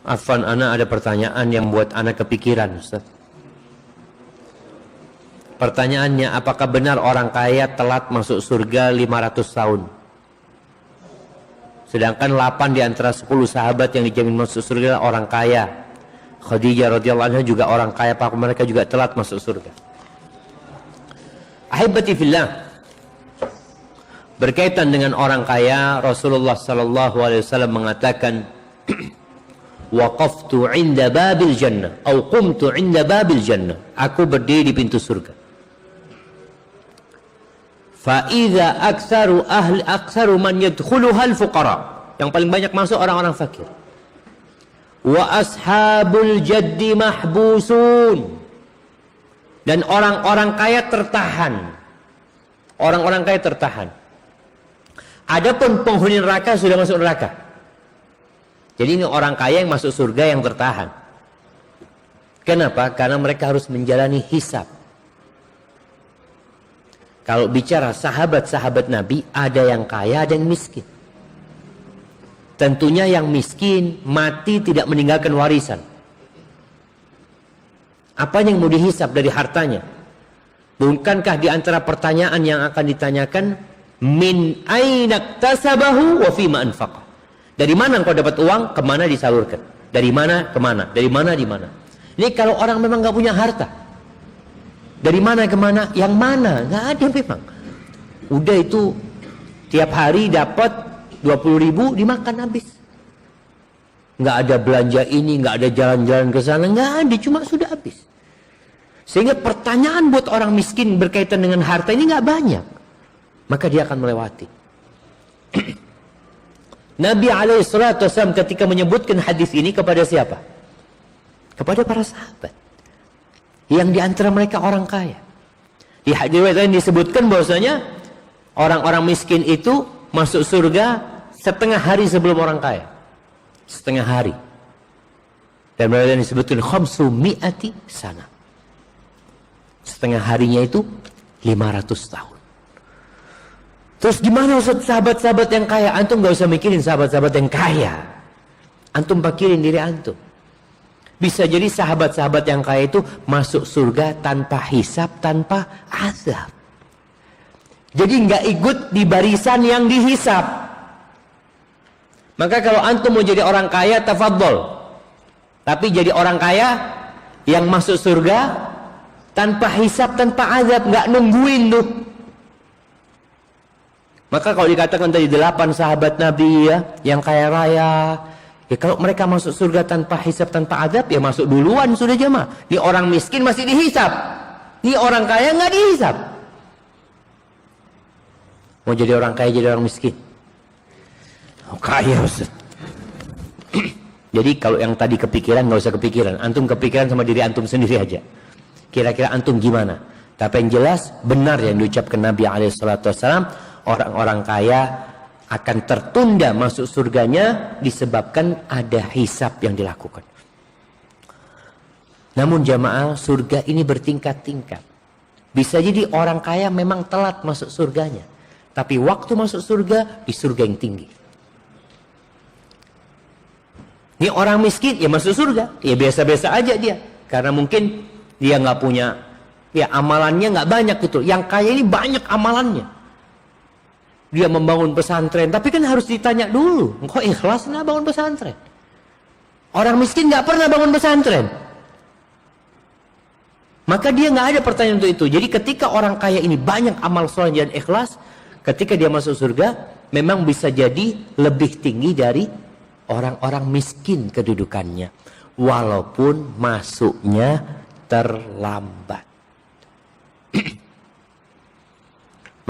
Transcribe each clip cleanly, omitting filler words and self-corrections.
Afwan, ana ada pertanyaan yang buat ana kepikiran, Ustaz. Pertanyaannya, apakah benar orang kaya telat masuk surga 500 tahun? Sedangkan 8 di antara 10 sahabat yang dijamin masuk surga adalah orang kaya. Khadijah radhiyallahu anha juga orang kaya, mereka juga telat masuk surga. Ahibati fillah, berkaitan dengan orang kaya, Rasulullah sallallahu alaihi wasallam mengatakan, waqaftu 'inda babil jannah atau qumtu 'inda babil jannah. Aku berdiri di pintu surga. Fa idza aktsaru man yadkhuluha al-fuqara. Yang paling banyak masuk orang-orang fakir. Wa ashabul jaddi mahbusun. Dan orang-orang kaya tertahan. Orang-orang kaya tertahan. Adapun penghuni neraka sudah masuk neraka. Jadi ini orang kaya yang masuk surga yang tertahan. Kenapa? Karena mereka harus menjalani hisab. Kalau bicara sahabat-sahabat Nabi, ada yang kaya, ada yang miskin. Tentunya yang miskin mati tidak meninggalkan warisan. Apa yang mau dihisab dari hartanya? Bukankah di antara pertanyaan yang akan ditanyakan, min aina iktasabahu wa fima anfaqa? Dari mana engkau dapat uang, kemana disalurkan? Dari mana kemana? Dari mana di mana? Ini kalau orang memang nggak punya harta, dari mana kemana? Yang mana? Nggak ada memang. Udah itu tiap hari dapat 20.000 dimakan habis. Nggak ada belanja ini, nggak ada jalan-jalan ke sana, nggak ada, cuma sudah habis. Sehingga pertanyaan buat orang miskin berkaitan dengan harta ini nggak banyak, maka dia akan melewati. Nabi SAW ketika menyebutkan hadis ini kepada siapa? Kepada para sahabat. Yang diantara mereka orang kaya. Di hadis lain disebutkan bahwasanya orang-orang miskin itu masuk surga setengah hari sebelum orang kaya. Setengah hari. Dan mereka disebutkan khamsu mi'ati sana. Setengah harinya itu 500 tahun. Terus gimana Ustaz sahabat-sahabat yang kaya? Antum gak usah mikirin sahabat-sahabat yang kaya. Antum pikirin diri antum. Bisa jadi sahabat-sahabat yang kaya itu masuk surga tanpa hisab, tanpa azab. Jadi nggak ikut di barisan yang dihisab. Maka kalau antum mau jadi orang kaya, tafadhol. Tapi jadi orang kaya yang masuk surga tanpa hisab, tanpa azab, nggak nungguin tuh. Maka kalau dikatakan tadi 8 sahabat Nabi ya, yang kaya raya, ya kalau mereka masuk surga tanpa hisab, tanpa adab, ya masuk duluan sudah jemaah. Ini orang miskin masih dihisab. Ini orang kaya nggak dihisab. Mau jadi orang kaya, jadi orang miskin. Oh, kaya Ustaz. Jadi kalau yang tadi kepikiran, nggak usah kepikiran. Antum kepikiran sama diri antum sendiri aja. Kira-kira antum gimana? Tapi yang jelas, benar yang diucapkan Nabi SAW, orang-orang kaya akan tertunda masuk surganya disebabkan ada hisab yang dilakukan. Namun jamaah, surga ini bertingkat-tingkat. Bisa jadi orang kaya memang telat masuk surganya, tapi waktu masuk surga di surga yang tinggi. Ini orang miskin ya masuk surga, ya biasa-biasa aja dia, karena mungkin dia nggak punya, ya amalannya nggak banyak gitu. Yang kaya ini banyak amalannya. Dia membangun pesantren, tapi kan harus ditanya dulu, kok ikhlas nggak bangun pesantren? Orang miskin nggak pernah bangun pesantren, maka dia nggak ada pertanyaan untuk itu. Jadi ketika orang kaya ini banyak amal soleh dan ikhlas, ketika dia masuk surga, memang bisa jadi lebih tinggi dari orang-orang miskin kedudukannya, walaupun masuknya terlambat.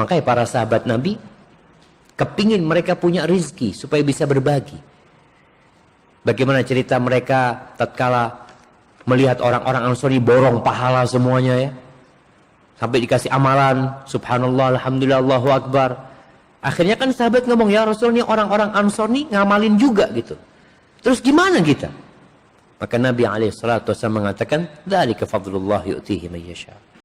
Makanya para sahabat Nabi kepingin mereka punya rezeki supaya bisa berbagi. Bagaimana cerita mereka tatkala melihat orang-orang Ansori borong pahala semuanya ya, sampai dikasih amalan, subhanallah, alhamdulillah, Allahu akbar. Akhirnya kan sahabat ngomong, ya Rasul, nih orang-orang Ansor nih ngamalin juga gitu. Terus gimana kita? Maka Nabi SAW mengatakan, dzalika fadlullah yu'tihi may yasha.